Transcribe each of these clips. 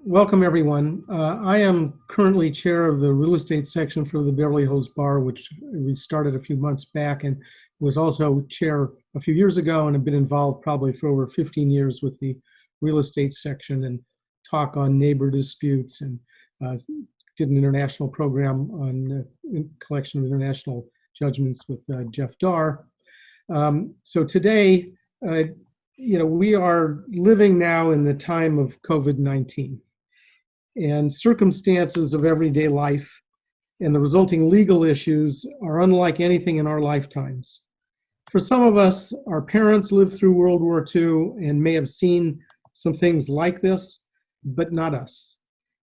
Welcome, everyone. I am currently chair of the real estate section for the Beverly Hills Bar, which we started a few months back, and was also chair a few years ago, and have been involved probably for over 15 years with the real estate section and talk on neighbor disputes, and did an international program on collection of international judgments with Jeff Darr. So today, we are living now in the time of COVID-19. And circumstances of everyday life and the resulting legal issues are unlike anything in our lifetimes. For some of us, our parents lived through World War II and may have seen some things like this, but not us.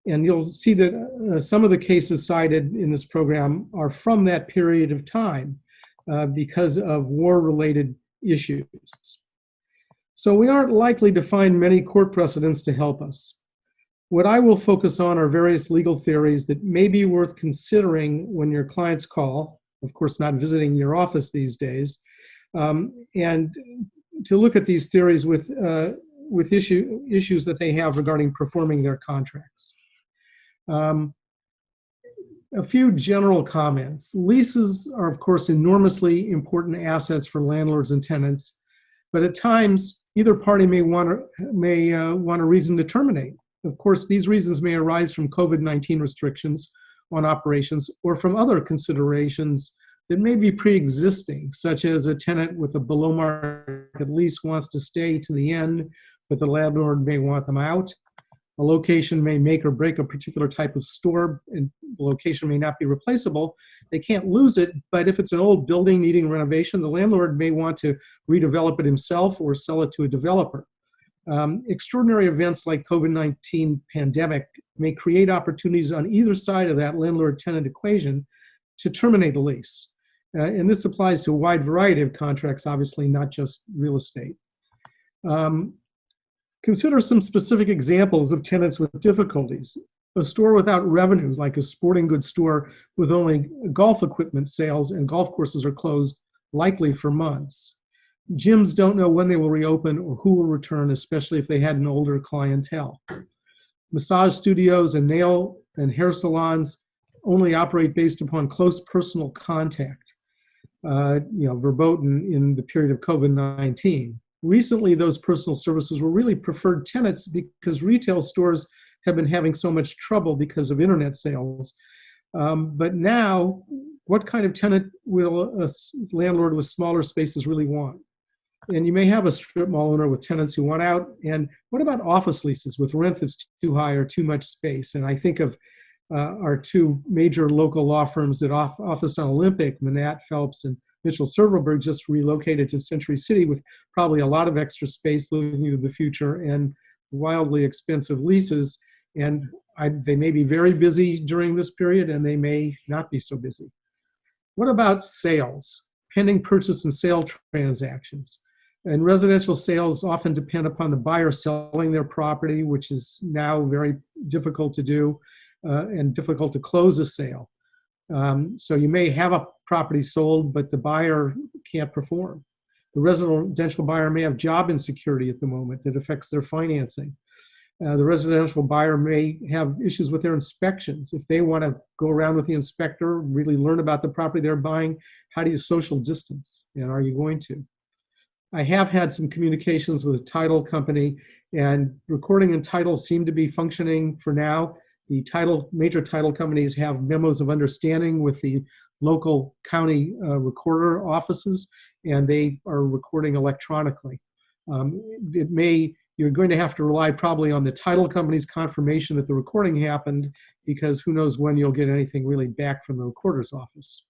And you'll see that some of the cases cited in this program are from that period of time because of war-related issues. So we aren't likely to find many court precedents to help us. What I will focus on are various legal theories that may be worth considering when your clients call, of course not visiting your office these days, and to look at these theories with issues that they have regarding performing their contracts. A few general comments. Leases are, of course, enormously important assets for landlords and tenants, but at times either party may want a reason to terminate. Of course, these reasons may arise from COVID-19 restrictions on operations or from other considerations that may be pre-existing, such as a tenant with a below-market lease wants to stay to the end, but the landlord may want them out. A location may make or break a particular type of store, and the location may not be replaceable. They can't lose it, but if it's an old building needing renovation, the landlord may want to redevelop it himself or sell it to a developer. Extraordinary events like COVID-19 pandemic may create opportunities on either side of that landlord-tenant equation to terminate a lease. And this applies to a wide variety of contracts, obviously not just real estate. Consider some specific examples of tenants with difficulties. A store without revenue, like a sporting goods store with only golf equipment sales and golf courses are closed, likely for months. Gyms don't know when they will reopen or who will return, especially if they had an older clientele. Massage studios and nail and hair salons only operate based upon close personal contact, verboten in the period of COVID-19. Recently, those personal services were really preferred tenants because retail stores have been having so much trouble because of internet sales. But now, what kind of tenant will a landlord with smaller spaces really want? And you may have a strip mall owner with tenants who want out. And what about office leases with rent that's too high or too much space? And I think of our two major local law firms that office on Olympic, Manat Phelps and Mitchell Silverberg, just relocated to Century City with probably a lot of extra space looking into the future and wildly expensive leases. And they may be very busy during this period and they may not be so busy. What about sales, pending purchase and sale transactions? And residential sales often depend upon the buyer selling their property, which is now very difficult to do and difficult to close a sale. So you may have a property sold, but the buyer can't perform. The residential buyer may have job insecurity at the moment that affects their financing. The residential buyer may have issues with their inspections. If they want to go around with the inspector, really learn about the property they're buying, how do you social distance? And are you going to? I have had some communications with a title company, and recording and title seem to be functioning for now. The major title companies have memos of understanding with the local county recorder offices, and they are recording electronically. You're going to have to rely probably on the title company's confirmation that the recording happened, because who knows when you'll get anything really back from the recorder's office.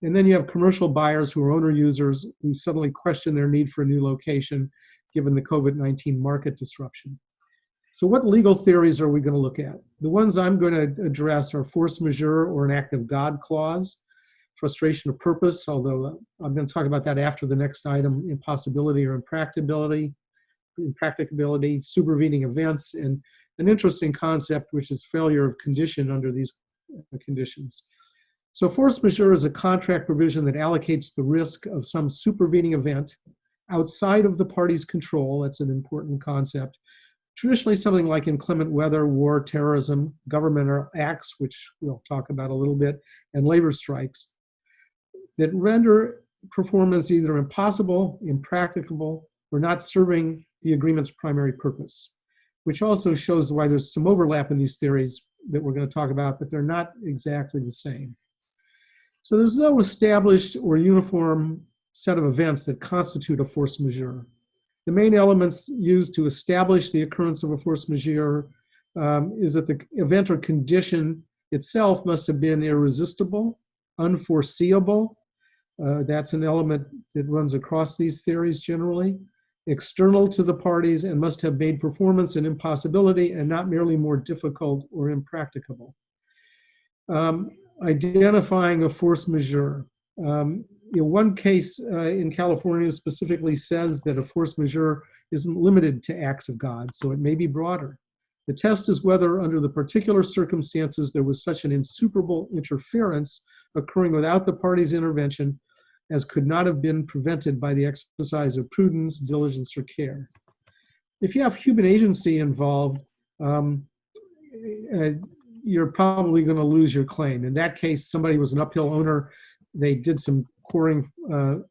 And then you have commercial buyers who are owner users who suddenly question their need for a new location given the COVID-19 market disruption. So what legal theories are we going to look at? The ones I'm going to address are force majeure or an act of God clause, frustration of purpose, although I'm going to talk about that after the next item, impossibility or impracticability, supervening events, and an interesting concept, which is failure of condition under these conditions. So force majeure is a contract provision that allocates the risk of some supervening event outside of the party's control. That's an important concept. Traditionally something like inclement weather, war, terrorism, governmental acts, which we'll talk about a little bit, and labor strikes, that render performance either impossible, impracticable, or not serving the agreement's primary purpose, which also shows why there's some overlap in these theories that we're going to talk about, but they're not exactly the same. So there's no established or uniform set of events that constitute a force majeure. The main elements used to establish the occurrence of a force majeure is that the event or condition itself must have been irresistible, unforeseeable. That's an element that runs across these theories generally. External to the parties and must have made performance an impossibility and not merely more difficult or impracticable. Identifying a force majeure. One case in California specifically says that a force majeure isn't limited to acts of God, so it may be broader. The test is whether under the particular circumstances there was such an insuperable interference occurring without the party's intervention as could not have been prevented by the exercise of prudence, diligence, or care. If you have human agency involved, you're probably going to lose your claim. In that case, somebody was an uphill owner. They did some coring so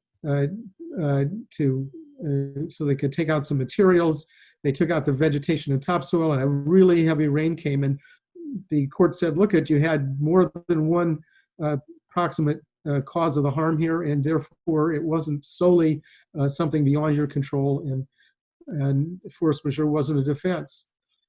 they could take out some materials. They took out the vegetation and topsoil, and a really heavy rain came. And the court said, look, you had more than one proximate cause of the harm here, and therefore it wasn't solely something beyond your control, and force majeure wasn't a defense.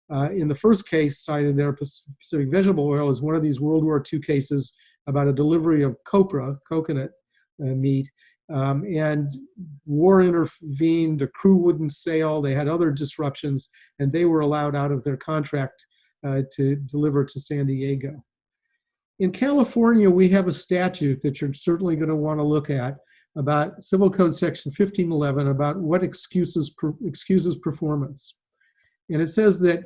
In the first case cited there, Pacific Vegetable Oil is one of these World War II cases about a delivery of copra, coconut meat, and war intervened, the crew wouldn't sail, they had other disruptions, and they were allowed out of their contract to deliver to San Diego. In California, we have a statute that you're certainly going to want to look at about Civil Code Section 1511 about what excuses performance. And it says that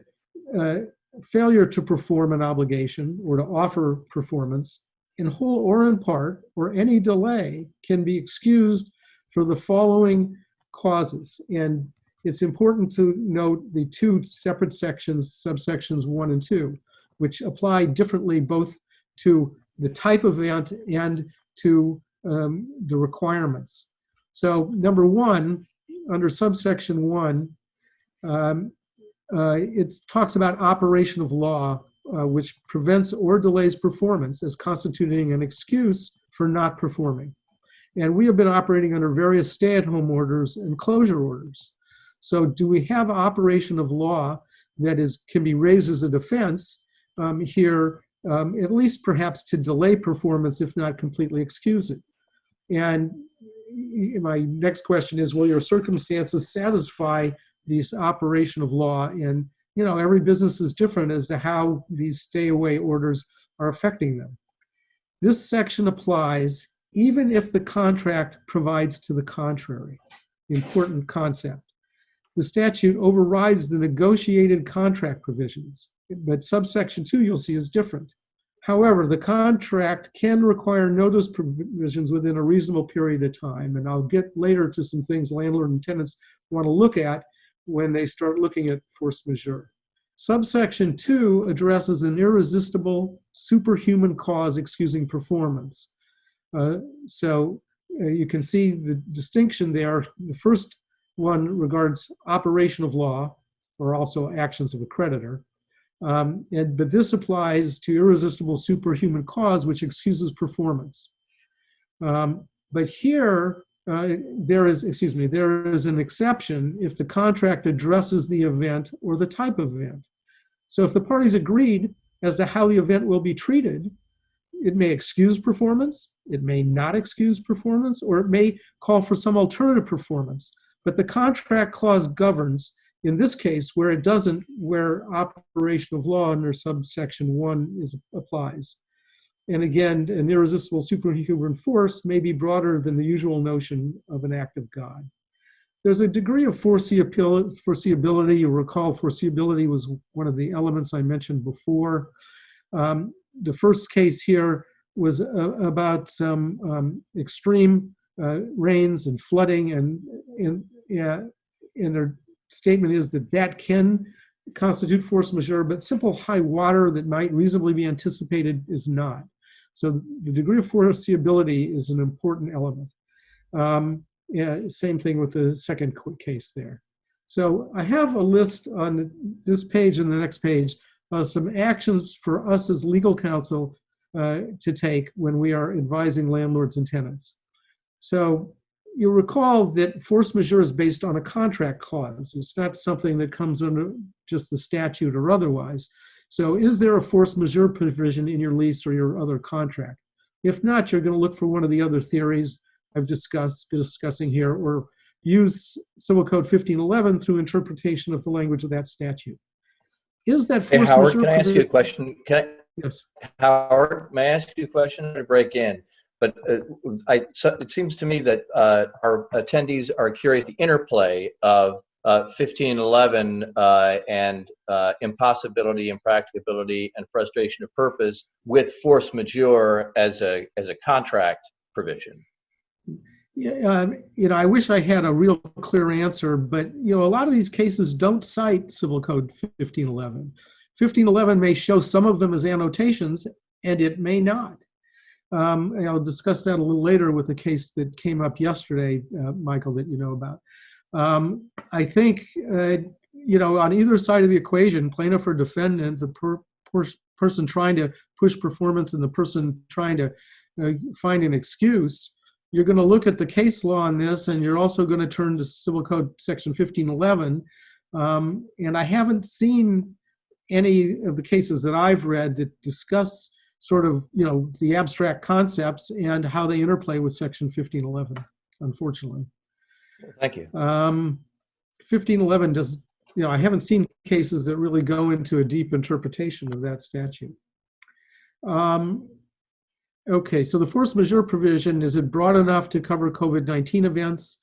failure to perform an obligation or to offer performance in whole or in part or any delay can be excused for the following causes. And it's important to note the two separate sections, subsections 1 and 2, which apply differently both to the type of event and to the requirements. So number 1, under subsection 1, it talks about operation of law, which prevents or delays performance as constituting an excuse for not performing. And we have been operating under various stay-at-home orders and closure orders. So do we have operation of law that can be raised as a defense here, at least perhaps to delay performance, if not completely excuse it? And my next question is, will your circumstances satisfy this operation of law? And every business is different as to how these stay-away orders are affecting them. This section applies even if the contract provides to the contrary. Important concept. The statute overrides the negotiated contract provisions, but subsection 2 you'll see is different. However, the contract can require notice provisions within a reasonable period of time, and I'll get later to some things landlord and tenants want to look at when they start looking at force majeure. Subsection 2 addresses an irresistible superhuman cause excusing performance. So you can see the distinction there. The first one regards operation of law, or also actions of a creditor. But this applies to irresistible superhuman cause, which excuses performance. But here, there is an exception if the contract addresses the event or the type of event. So if the parties agreed as to how the event will be treated, it may excuse performance, it may not excuse performance, or it may call for some alternative performance. But the contract clause governs, in this case, where it doesn't, where operation of law under subsection 1 applies. And again, an irresistible superhuman force may be broader than the usual notion of an act of God. There's a degree of foreseeability. You'll recall foreseeability was one of the elements I mentioned before. The first case here was about some extreme rains and flooding, and their statement is that that can constitute force majeure, but simple high water that might reasonably be anticipated is not. So the degree of foreseeability is an important element. Same thing with the second case there. So I have a list on this page and the next page of some actions for us as legal counsel to take when we are advising landlords and tenants. So you'll recall that force majeure is based on a contract clause. It's not something that comes under just the statute or otherwise. So is there a force majeure provision in your lease or your other contract? If not, you're going to look for one of the other theories I've discussing here, or use Civil Code 1511 through interpretation of the language of that statute. Is that force Howard, majeure can I ask you a question? Yes. Howard, may I ask you a question to break in? But it seems to me that our attendees are curious the interplay of 1511 and impossibility, impracticability, and frustration of purpose with force majeure as a contract provision. Yeah, I wish I had a real clear answer, but a lot of these cases don't cite Civil Code 1511. 1511 may show some of them as annotations, and it may not. I'll discuss that a little later with a case that came up yesterday, Michael, that you know about. I think, on either side of the equation, plaintiff or defendant, the person trying to push performance and the person trying to find an excuse, you're going to look at the case law on this, and you're also going to turn to Civil Code Section 1511. And I haven't seen any of the cases that I've read that discuss sort of, the abstract concepts and how they interplay with Section 1511, unfortunately. Thank you. 1511 does, I haven't seen cases that really go into a deep interpretation of that statute. Okay, so the force majeure provision, is it broad enough to cover COVID-19 events?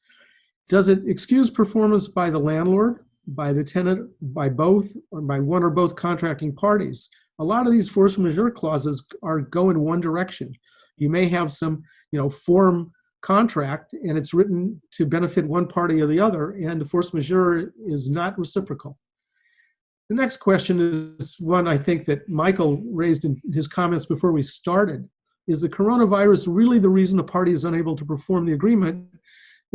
Does it excuse performance by the landlord, by the tenant, by both, or by one or both contracting parties? A lot of these force majeure clauses go in one direction. You may have some, form contract, and it's written to benefit one party or the other, and the force majeure is not reciprocal. The next question is one I think that Michael raised in his comments before we started. Is the coronavirus really the reason a party is unable to perform the agreement?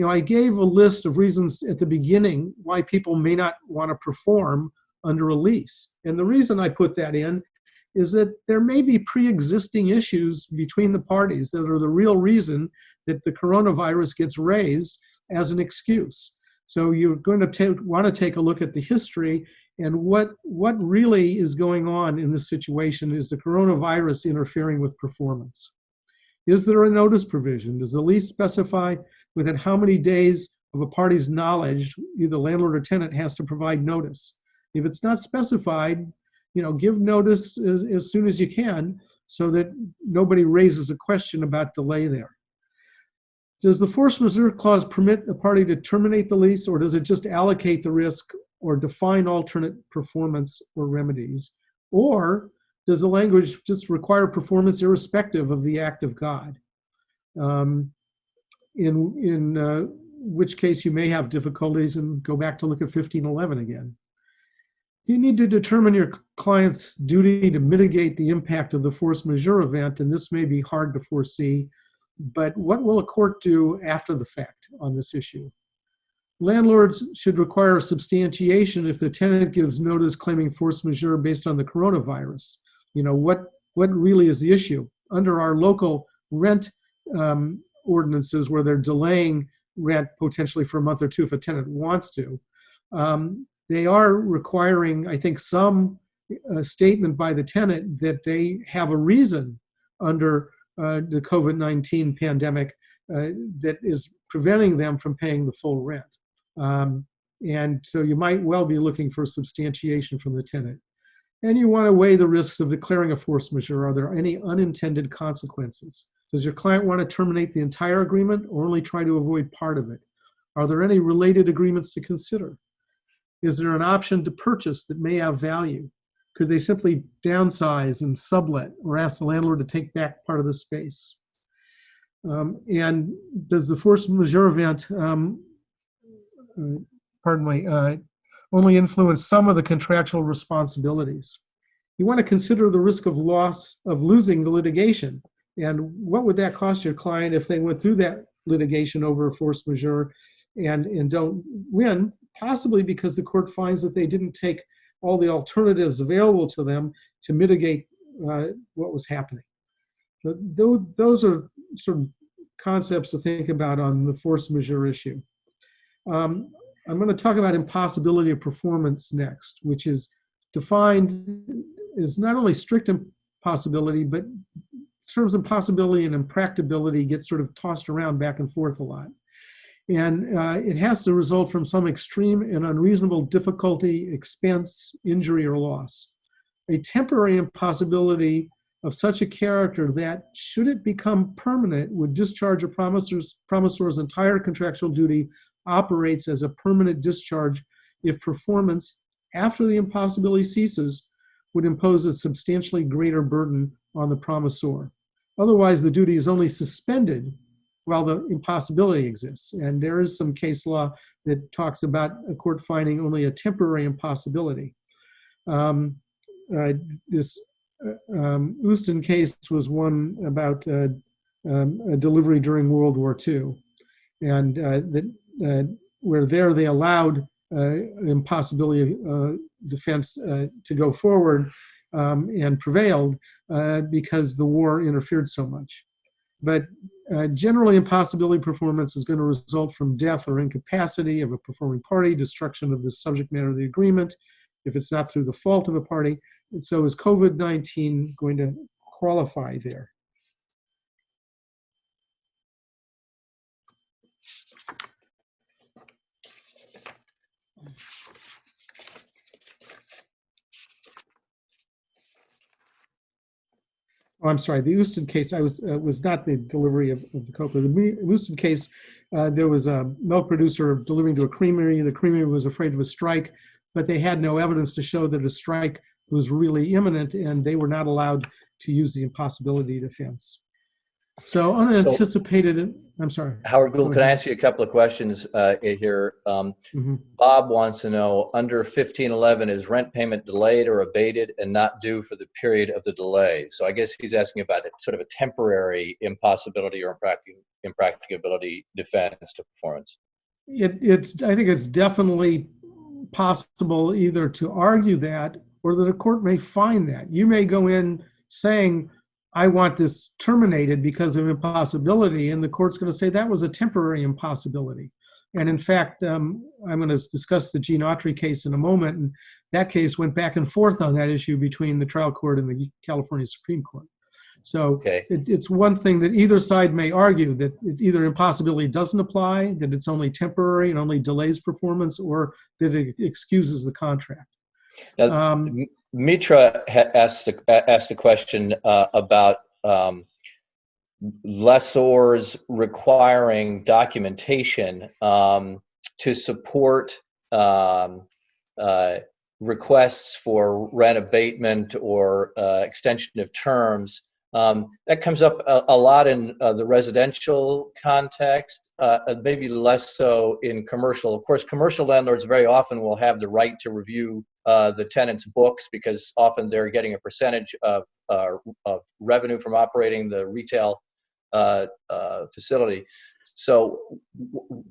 I gave a list of reasons at the beginning why people may not want to perform under a lease. And the reason I put that in is that there may be pre-existing issues between the parties that are the real reason that the coronavirus gets raised as an excuse. So you're going to want to take a look at the history and what really is going on in this situation. Is the coronavirus interfering with performance? Is there a notice provision? Does the lease specify within how many days of a party's knowledge either landlord or tenant has to provide notice? If it's not specified, give notice as soon as you can so that nobody raises a question about delay there. Does the force majeure clause permit a party to terminate the lease, or does it just allocate the risk or define alternate performance or remedies? Or does the language just require performance irrespective of the act of God? In which case you may have difficulties and go back to look at 1511 again. You need to determine your client's duty to mitigate the impact of the force majeure event, and this may be hard to foresee, but what will a court do after the fact on this issue? Landlords should require substantiation if the tenant gives notice claiming force majeure based on the coronavirus. What really is the issue? Under our local rent ordinances, where they're delaying rent potentially for a month or two if a tenant wants to, they are requiring, I think, some statement by the tenant that they have a reason under the COVID-19 pandemic that is preventing them from paying the full rent. And so you might well be looking for substantiation from the tenant. And you want to weigh the risks of declaring a force majeure. Are there any unintended consequences? Does your client want to terminate the entire agreement or only try to avoid part of it? Are there any related agreements to consider? Is there an option to purchase that may have value? Could they simply downsize and sublet or ask the landlord to take back part of the space? And does the force majeure event, only influence some of the contractual responsibilities? You want to consider the risk of loss of losing the litigation. And what would that cost your client if they went through that litigation over a force majeure and don't win, possibly because the court finds that they didn't take all the alternatives available to them to mitigate what was happening. So those are sort of concepts to think about on the force majeure issue. I'm going to talk about impossibility of performance next, which is defined as not only strict impossibility, but terms of possibility and impracticability get sort of tossed around back and forth a lot. And it has to result from some extreme and unreasonable difficulty, expense, injury, or loss. A temporary impossibility of such a character that, should it become permanent, would discharge a promisor's entire contractual duty, operates as a permanent discharge if performance after the impossibility ceases would impose a substantially greater burden on the promisor. Otherwise, the duty is only suspended while the impossibility exists. And there is some case law that talks about a court finding only a temporary impossibility. This Houston case was one about a delivery during World War II, and where there they allowed impossibility defense to go forward and prevailed because the war interfered so much. But generally, impossibility performance is going to result from death or incapacity of a performing party, destruction of the subject matter of the agreement, if it's not through the fault of a party. And so is COVID-19 going to qualify there? Oh, I'm sorry, the Houston case, was not the delivery of the cocoa. The Houston case, there was a milk producer delivering to a creamery. The creamery was afraid of a strike, but they had no evidence to show that a strike was really imminent, and they were not allowed to use the impossibility defense. So unanticipated, I'm sorry. Howard Gould, can I ask you a couple of questions here? Bob wants to know, under 1511, is rent payment delayed or abated and not due for the period of the delay? So I guess he's asking about sort of a temporary impossibility or impracticability defense to performance. I think it's definitely possible either to argue that or that a court may find that. You may go in saying, I want this terminated because of impossibility, and the court's going to say that was a temporary impossibility. And in fact, I'm going to discuss the Gene Autry case in a moment, and that case went back and forth on that issue between the trial court and the California Supreme Court. So it's one thing that either side may argue, that either impossibility doesn't apply, that it's only temporary and only delays performance, or that it excuses the contract. Now, Mitra asked a question about lessors requiring documentation to support requests for rent abatement or extension of terms. That comes up a lot in the residential context, maybe less so in commercial. Of course, commercial landlords very often will have the right to review the tenant's books, because often they're getting a percentage of revenue from operating the retail facility. So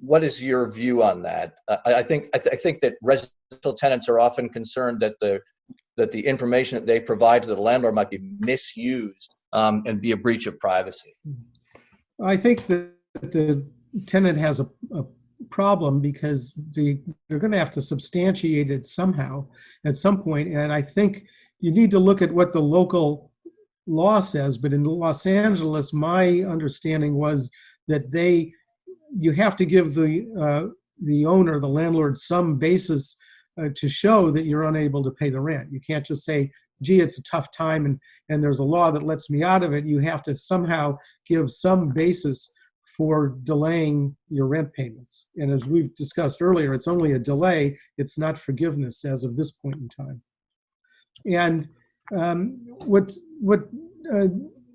what is your view on that? I think that residential tenants are often concerned that the information that they provide to the landlord might be misused and be a breach of privacy. I think that the tenant has a problem because they're going to have to substantiate it somehow at some point. And I think you need to look at what the local law says. But in Los Angeles, my understanding was that you have to give the owner, the landlord, some basis to show that you're unable to pay the rent. You can't just say, gee, it's a tough time and there's a law that lets me out of it. You have to somehow give some basis for delaying your rent payments. And as we've discussed earlier, it's only a delay. It's not forgiveness as of this point in time. And what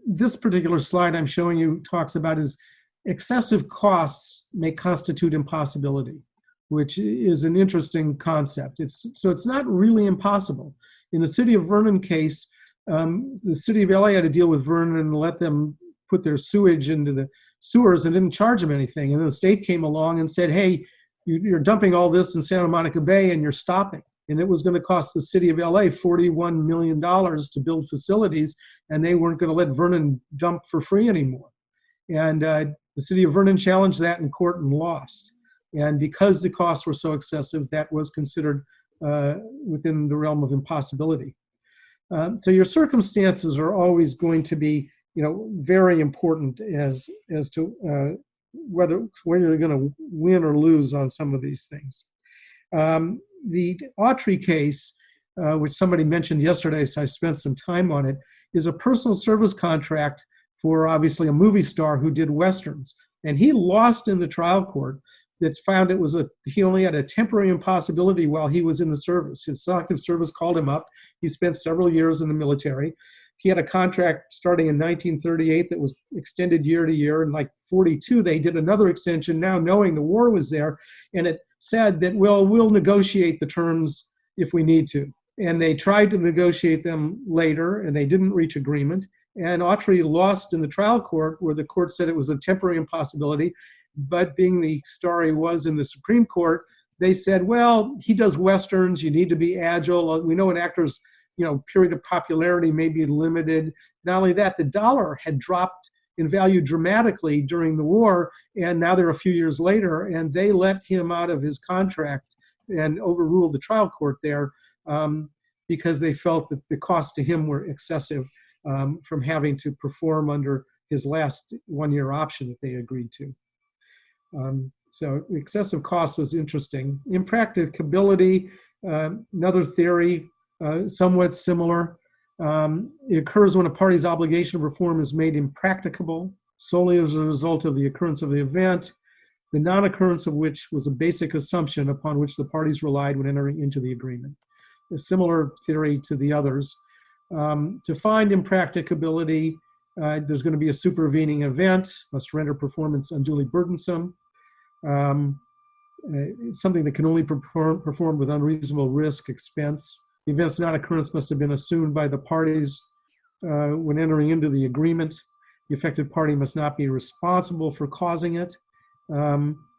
this particular slide I'm showing you talks about is excessive costs may constitute impossibility, which is an interesting concept. So it's not really impossible. In the City of Vernon case, the City of LA had to deal with Vernon and let them put their sewage into the sewers and didn't charge them anything. And then the state came along and said, hey, you're dumping all this in Santa Monica Bay and you're stopping. And it was going to cost the City of LA $41 million to build facilities, and they weren't going to let Vernon dump for free anymore. And the City of Vernon challenged that in court and lost. And because the costs were so excessive, that was considered within the realm of impossibility. So your circumstances are always going to be, very important as to whether you're going to win or lose on some of these things. The Autry case, which somebody mentioned yesterday, so I spent some time on it, is a personal service contract for obviously a movie star who did Westerns. And he lost in the trial court. That's found he only had a temporary impossibility while he was in the service. His selective service called him up. He spent several years in the military. He had a contract starting in 1938 that was extended year to year. In like 42, they did another extension now knowing the war was there. And it said that, well, we'll negotiate the terms if we need to. And they tried to negotiate them later, and they didn't reach agreement. And Autry lost in the trial court, where the court said it was a temporary impossibility. But being the star he was in the Supreme Court, they said, well, he does Westerns, you need to be agile. We know an actor's period of popularity may be limited. Not only that, the dollar had dropped in value dramatically during the war, and now they're a few years later, and they let him out of his contract and overruled the trial court there because they felt that the costs to him were excessive from having to perform under his last one-year option that they agreed to. So excessive cost was interesting. Impracticability, another theory, somewhat similar. It occurs when a party's obligation to perform is made impracticable solely as a result of the occurrence of the event, the non-occurrence of which was a basic assumption upon which the parties relied when entering into the agreement. A similar theory to the others. To find impracticability, there's going to be a supervening event, must render performance unduly burdensome. Something that can only perform with unreasonable risk, expense. The event's non-occurrence must have been assumed by the parties when entering into the agreement. The affected party must not be responsible for causing it,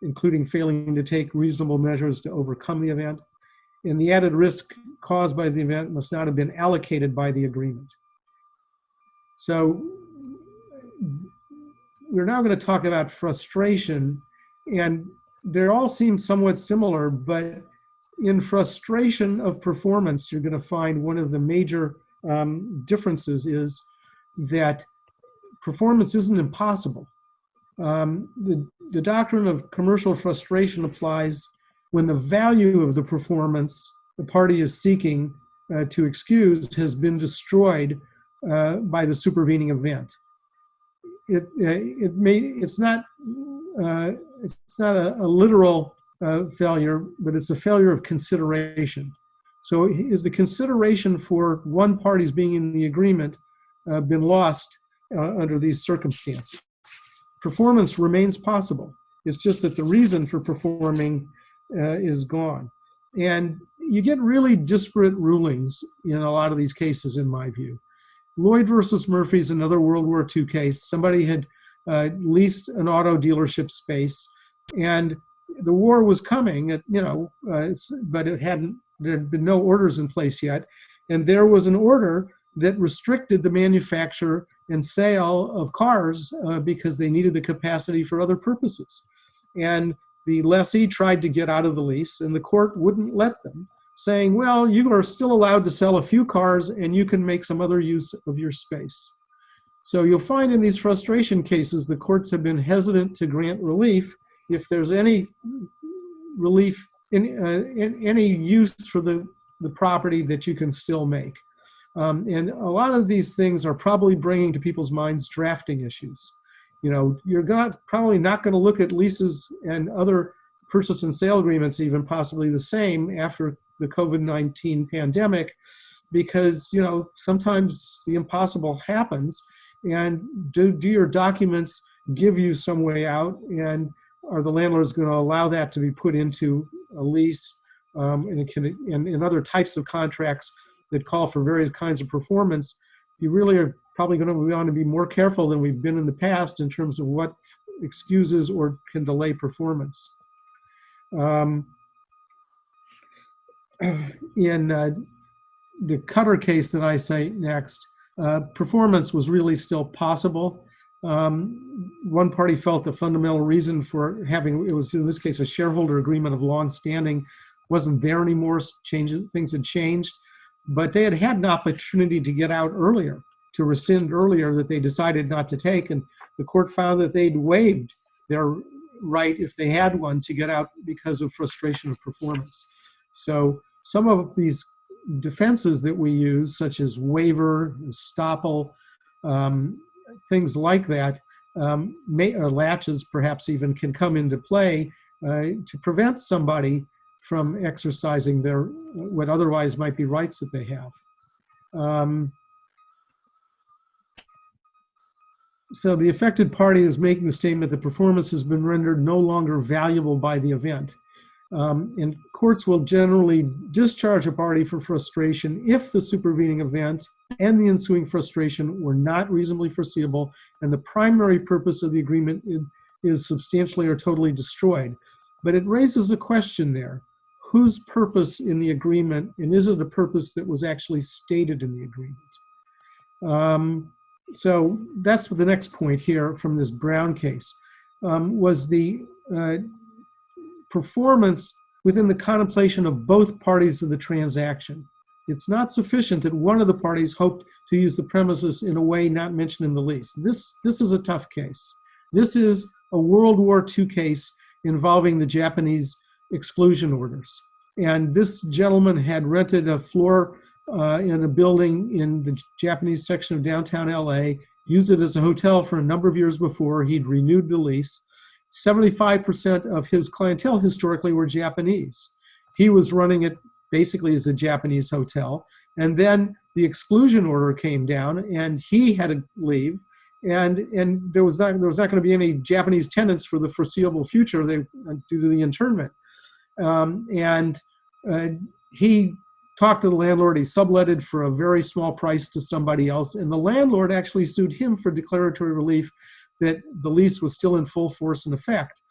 including failing to take reasonable measures to overcome the event. And the added risk caused by the event must not have been allocated by the agreement. So we're now going to talk about frustration, and they all seem somewhat similar, but in frustration of performance, you're going to find one of the major differences is that performance isn't impossible. The doctrine of commercial frustration applies when the value of the performance the party is seeking to excuse has been destroyed by the supervening event. It's not a literal failure, but it's a failure of consideration. So is the consideration for one party's being in the agreement been lost under these circumstances? Performance remains possible. It's just that the reason for performing is gone. And you get really disparate rulings in a lot of these cases, in my view. Lloyd versus Murphy is another World War II case. Somebody had leased an auto dealership space, and the war was coming, but there had been no orders in place yet. And there was an order that restricted the manufacture and sale of cars because they needed the capacity for other purposes. And the lessee tried to get out of the lease, and the court wouldn't let them, saying, well, you are still allowed to sell a few cars and you can make some other use of your space. So you'll find in these frustration cases, the courts have been hesitant to grant relief if there's any relief in any use for the property that you can still make. And a lot of these things are probably bringing to people's minds drafting issues. You're probably not going to look at leases and other purchase and sale agreements even possibly the same after the COVID-19 pandemic, because, you know, sometimes the impossible happens, and do your documents give you some way out, and are the landlords going to allow that to be put into a lease, and it can, and other types of contracts that call for various kinds of performance. You really are probably going to want to be more careful than we've been in the past in terms of what excuses or can delay performance. In the Cutter case that I cite next, performance was really still possible. One party felt the fundamental reason for having, it was in this case a shareholder agreement of long standing, wasn't there anymore. Things had changed, but they had had an opportunity to get out earlier, to rescind earlier, that they decided not to take, and the court found that they'd waived their right, if they had one, to get out because of frustration of performance. So some of these defenses that we use, such as waiver, estoppel, things like that, or latches perhaps even, can come into play to prevent somebody from exercising their, what otherwise might be rights that they have. So the affected party is making the statement that performance has been rendered no longer valuable by the event. And courts will generally discharge a party for frustration if the supervening event and the ensuing frustration were not reasonably foreseeable, and the primary purpose of the agreement is substantially or totally destroyed. But it raises a question there. Whose purpose in the agreement, and is it a purpose that was actually stated in the agreement? So that's the next point here from this Brown case, was the performance within the contemplation of both parties of the transaction. It's not sufficient that one of the parties hoped to use the premises in a way not mentioned in the lease. This is a tough case. This is a World War II case involving the Japanese exclusion orders. And this gentleman had rented a floor in a building in the Japanese section of downtown LA, used it as a hotel for a number of years before. He'd renewed the lease. 75% of his clientele historically were Japanese. He was running it basically as a Japanese hotel. And then the exclusion order came down and he had to leave. And there was not going to be any Japanese tenants for the foreseeable future due to the internment. He talked to the landlord. He subletted for a very small price to somebody else. And the landlord actually sued him for declaratory relief that the lease was still in full force and effect.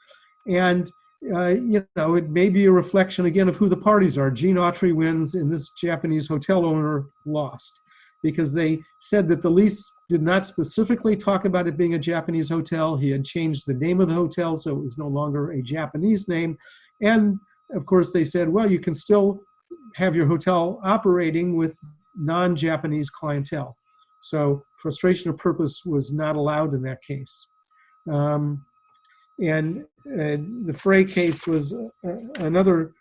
And, it may be a reflection, again, of who the parties are. Gene Autry wins and this Japanese hotel owner lost, because they said that the lease did not specifically talk about it being a Japanese hotel. He had changed the name of the hotel, so it was no longer a Japanese name. And, of course, they said, well, you can still have your hotel operating with non-Japanese clientele. So frustration of purpose was not allowed in that case. The Frey case was another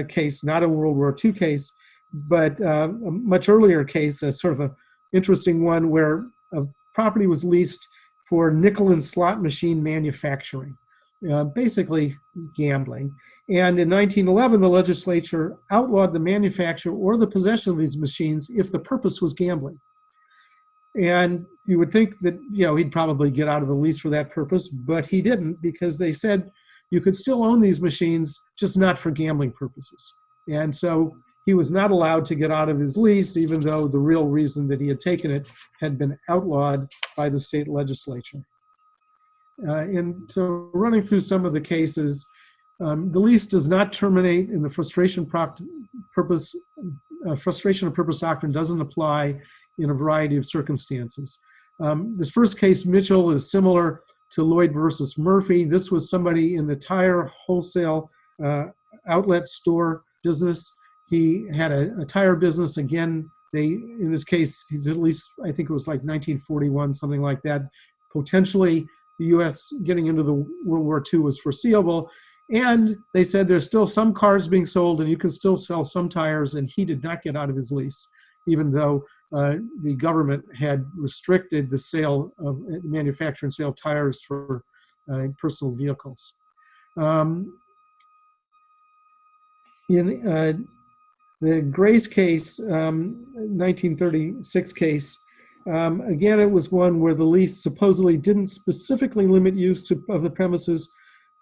case, not a World War II case, but a much earlier case, a sort of an interesting one where a property was leased for nickel and slot machine manufacturing, basically gambling. And in 1911, the legislature outlawed the manufacture or the possession of these machines if the purpose was gambling. And you would think that, he'd probably get out of the lease for that purpose, but he didn't, because they said you could still own these machines, just not for gambling purposes. And so he was not allowed to get out of his lease, even though the real reason that he had taken it had been outlawed by the state legislature. And so running through some of the cases, the lease does not terminate, and the frustration of purpose doctrine doesn't apply in a variety of circumstances. This first case, Mitchell, is similar to Lloyd versus Murphy. This was somebody in the tire wholesale outlet store business. He had a tire business. Again, in this case, he's at least, I think it was like 1941, something like that. Potentially, the U.S. getting into the World War II was foreseeable. And they said there's still some cars being sold and you can still sell some tires, and he did not get out of his lease, even though the government had restricted the sale of manufacture and sale of tires for personal vehicles. In the The Gray's case, 1936 case, again, it was one where the lease supposedly didn't specifically limit use of the premises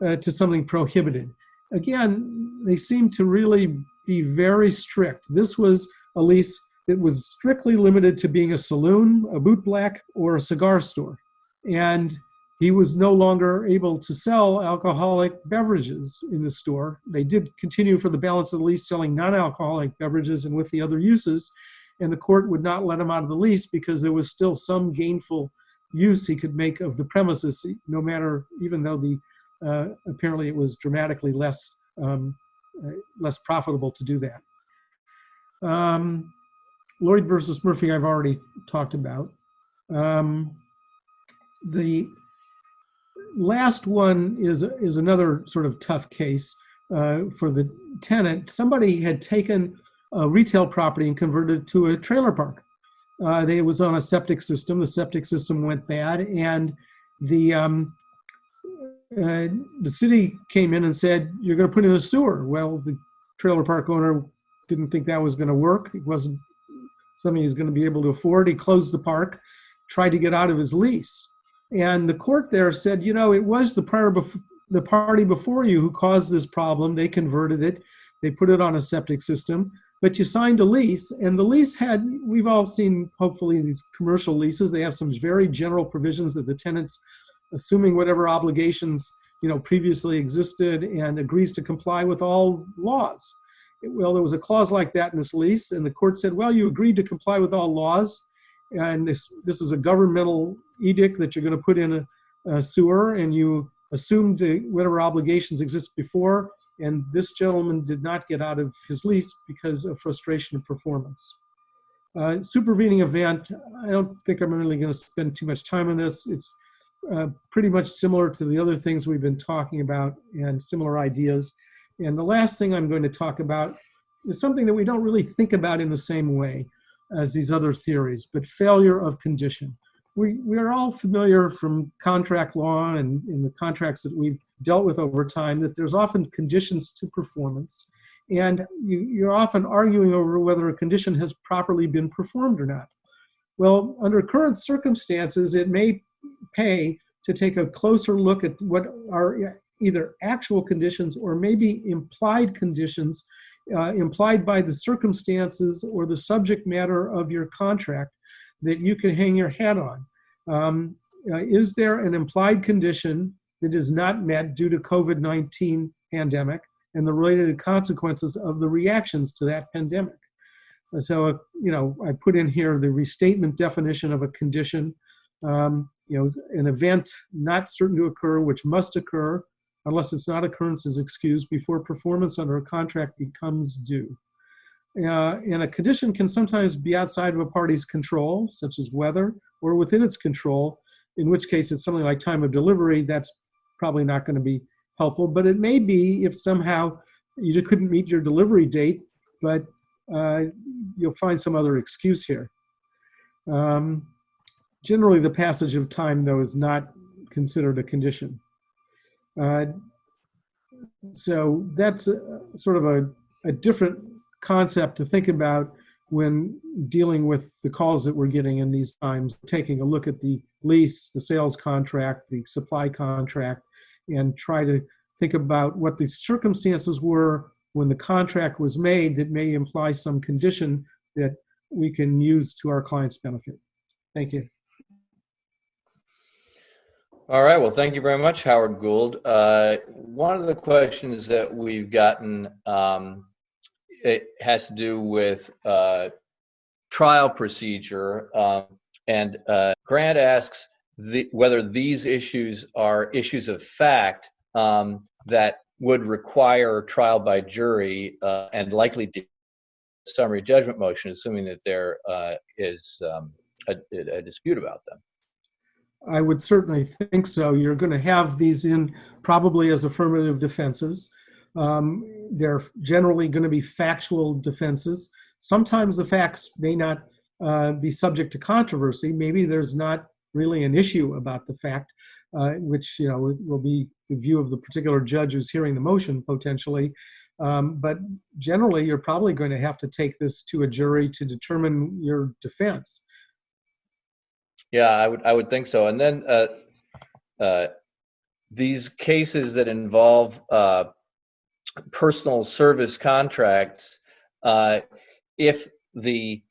to something prohibited. Again, they seem to really be very strict. This was a lease that was strictly limited to being a saloon, a bootblack, or a cigar store. And he was no longer able to sell alcoholic beverages in the store. They did continue for the balance of the lease selling non-alcoholic beverages and with the other uses, and the court would not let him out of the lease because there was still some gainful use he could make of the premises, no matter, even though apparently it was dramatically less profitable to do that. Lloyd versus Murphy, I've already talked about. The last one is another sort of tough case for the tenant. Somebody had taken a retail property and converted it to a trailer park. It was on a septic system. The septic system went bad, and the city came in and said, "You're going to put in a sewer." Well, the trailer park owner didn't think that was going to work. It wasn't something he's going to be able to afford. He closed the park, tried to get out of his lease. And the court there said, you know, it was the party before you who caused this problem. They converted it. They put it on a septic system. But you signed a lease, and the lease had, we've all seen, hopefully, these commercial leases. They have some very general provisions that the tenant's assuming whatever obligations, you know, previously existed and agrees to comply with all laws. Well, there was a clause like that in this lease, and the court said, well, you agreed to comply with all laws, and this is a governmental edict that you're going to put in a sewer, and you assumed whatever obligations exist before, and this gentleman did not get out of his lease because of frustration of performance. Supervening event, I don't think I'm really going to spend too much time on this. It's pretty much similar to the other things we've been talking about and similar ideas. And the last thing I'm going to talk about is something that we don't really think about in the same way as these other theories, but failure of condition. We are all familiar from contract law and in the contracts that we've dealt with over time that there's often conditions to performance, and you're often arguing over whether a condition has properly been performed or not. Well, under current circumstances, it may pay to take a closer look at what are either actual conditions or maybe implied conditions implied by the circumstances or the subject matter of your contract that you can hang your hat on. Is there an implied condition that is not met due to COVID-19 pandemic and the related consequences of the reactions to that pandemic? So, you know, I put in here the restatement definition of a condition, you know, an event not certain to occur, which must occur unless its not occurrence is excused before performance under a contract becomes due. And a condition can sometimes be outside of a party's control, such as weather, or within its control, in which case it's something like time of delivery. That's probably not going to be helpful, but it may be if somehow you couldn't meet your delivery date, but you'll find some other excuse here. Generally, the passage of time, though, is not considered a condition. So that's sort of a different concept to think about when dealing with the calls that we're getting in these times, taking a look at the lease, the sales contract, the supply contract, and try to think about what the circumstances were when the contract was made that may imply some condition that we can use to our client's benefit. Thank you. All right, well, thank you very much, Howard Gould. One of the questions that we've gotten, it has to do with trial procedure, and Grant asks whether these issues are issues of fact that would require trial by jury and likely summary judgment motion, assuming that there is a dispute about them. I would certainly think so. You're going to have these in probably as affirmative defenses. They're generally going to be factual defenses. Sometimes the facts may not be subject to controversy. Maybe there's not really an issue about the fact, which, you know, will be the view of the particular judge who's hearing the motion potentially. But generally, you're probably going to have to take this to a jury to determine your defense. Yeah, I would think so. And then these cases that involve personal service contracts, if the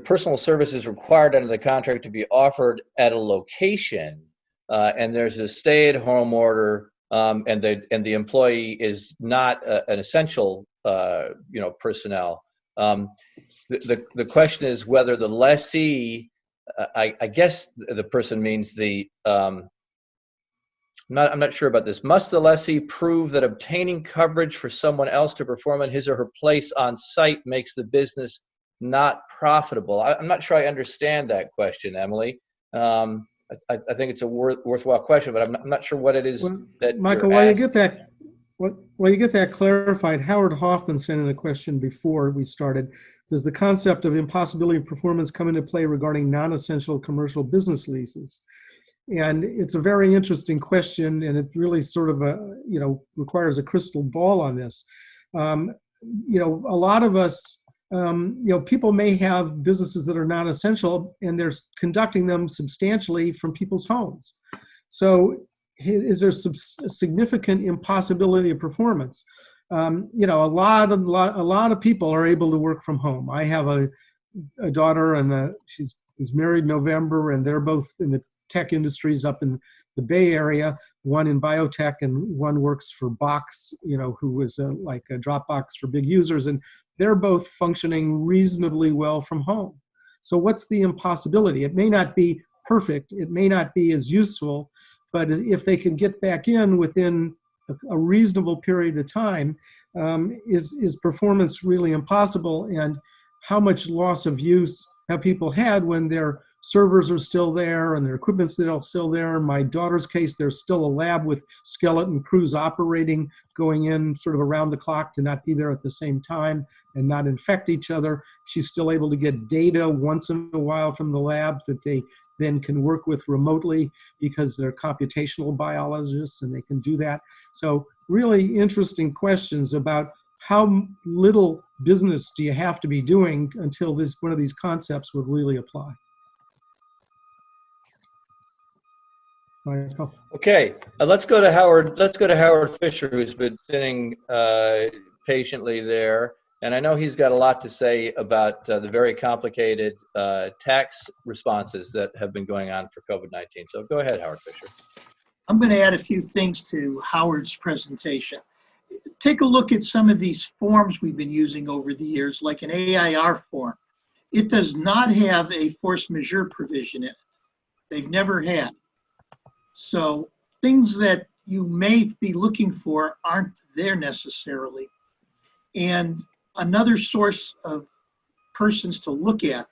personal service is required under the contract to be offered at a location, and there's a stay-at-home order, and the employee is not an essential personnel, the question is whether the lessee, I guess the person means the I'm not sure about this. Must the lessee prove that obtaining coverage for someone else to perform in his or her place on site makes the business not profitable? I'm not sure I understand that question, Emily. I think it's a worthwhile question, but I'm not sure what it is that Michael, you're while asking. you get that clarified, Howard Hoffman sent in a question before we started. Does the concept of impossibility of performance come into play regarding non-essential commercial business leases? And it's a very interesting question, and it really sort of requires a crystal ball on this. A lot of us, people may have businesses that are non-essential, and they're conducting them substantially from people's homes. So, is there some significant impossibility of performance? A lot of people are able to work from home. I have a daughter, and she's married in November, and they're both in the tech industries up in the Bay Area, one in biotech and one works for Box, who is like a Dropbox for big users, and they're both functioning reasonably well from home. So what's the impossibility? It may not be perfect, it may not be as useful, but if they can get back in within a reasonable period of time, is performance really impossible? And how much loss of use have people had when their servers are still there and their equipment's still there? In my daughter's case, there's still a lab with skeleton crews operating, going in sort of around the clock to not be there at the same time and not infect each other. She's still able to get data once in a while from the lab that they then can work with remotely because they're computational biologists and they can do that. So really interesting questions about how little business do you have to be doing until one of these concepts would really apply. Michael. Okay, let's go to Howard. Let's go to Howard Fisher, who's been sitting patiently there, and I know he's got a lot to say about the very complicated tax responses that have been going on for COVID-19. So go ahead, Howard Fisher. I'm going to add a few things to Howard's presentation. Take a look at some of these forms we've been using over the years, like an AIR form. It does not have a force majeure provision in it. They've never had. So things that you may be looking for aren't there necessarily. And another source of persons to look at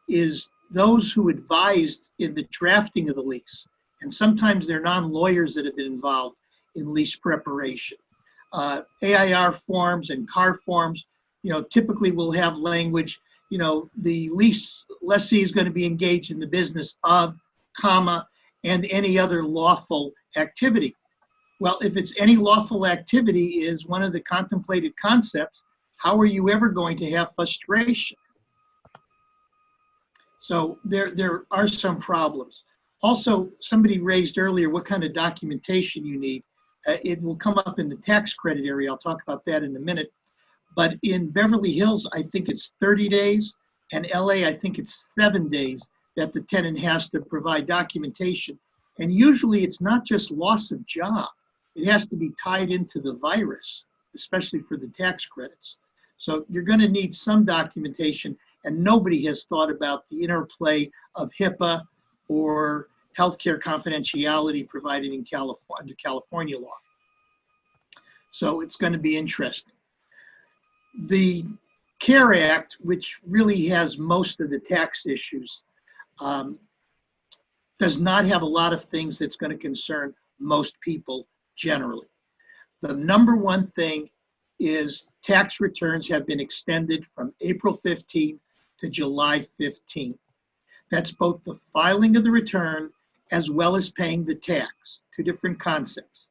is those who advised in the drafting of the lease. And sometimes they're non-lawyers that have been involved in lease preparation. AIR forms and CAR forms, typically will have language, the lease lessee is going to be engaged in the business of, comma, and any other lawful activity. Well, if it's any lawful activity is one of the contemplated concepts, how are you ever going to have frustration? So there are some problems. Also, somebody raised earlier what kind of documentation you need. It will come up in the tax credit area. I'll talk about that in a minute. But in Beverly Hills, I think it's 30 days, and LA, I think it's 7 days that the tenant has to provide documentation. And usually it's not just loss of job. It has to be tied into the virus, especially for the tax credits. So you're going to need some documentation, and nobody has thought about the interplay of HIPAA or healthcare confidentiality provided in under California law. So it's going to be interesting. The CARE Act, which really has most of the tax issues, does not have a lot of things that's going to concern most people generally. The number one thing is tax returns have been extended from April 15 to July 15. That's both the filing of the return as well as paying the tax, two different concepts.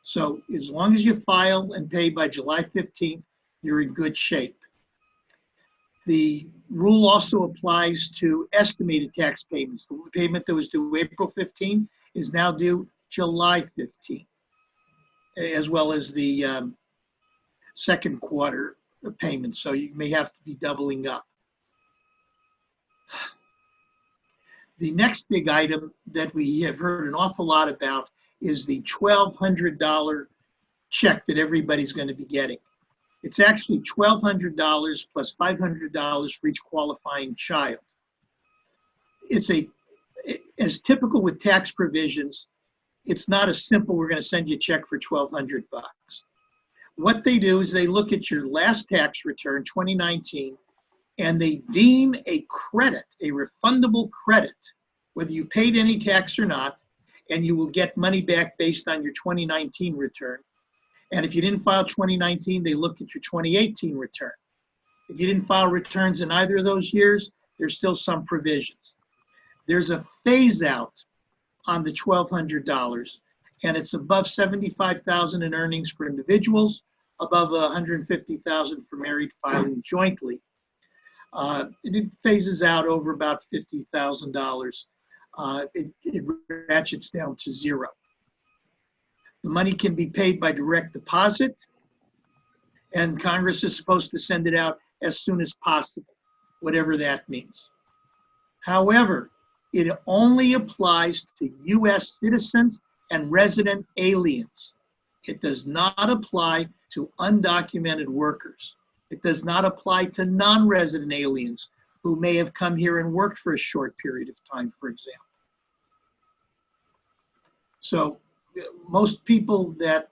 So as long as you file and pay by July 15th, you're in good shape. The rule also applies to estimated tax payments. The payment that was due April 15 is now due July 15, as well as the second quarter payment. So you may have to be doubling up. The next big item that we have heard an awful lot about is the $1,200 check that everybody's going to be getting. It's actually $1,200 plus $500 for each qualifying child. It's as typical with tax provisions, it's not a simple, we're going to send you a check for $1,200. What they do is they look at your last tax return, 2019, and they deem a credit, a refundable credit, whether you paid any tax or not, and you will get money back based on your 2019 return. And if you didn't file 2019, they look at your 2018 return. If you didn't file returns in either of those years, there's still some provisions. There's a phase out on the $1,200, and it's above $75,000 in earnings for individuals, above $150,000 for married filing jointly. And it phases out over about $50,000. It ratchets down to zero. The money can be paid by direct deposit, and Congress is supposed to send it out as soon as possible, whatever that means. However, it only applies to U.S. citizens and resident aliens. It does not apply to undocumented workers. It does not apply to non-resident aliens who may have come here and worked for a short period of time, for example. So most people that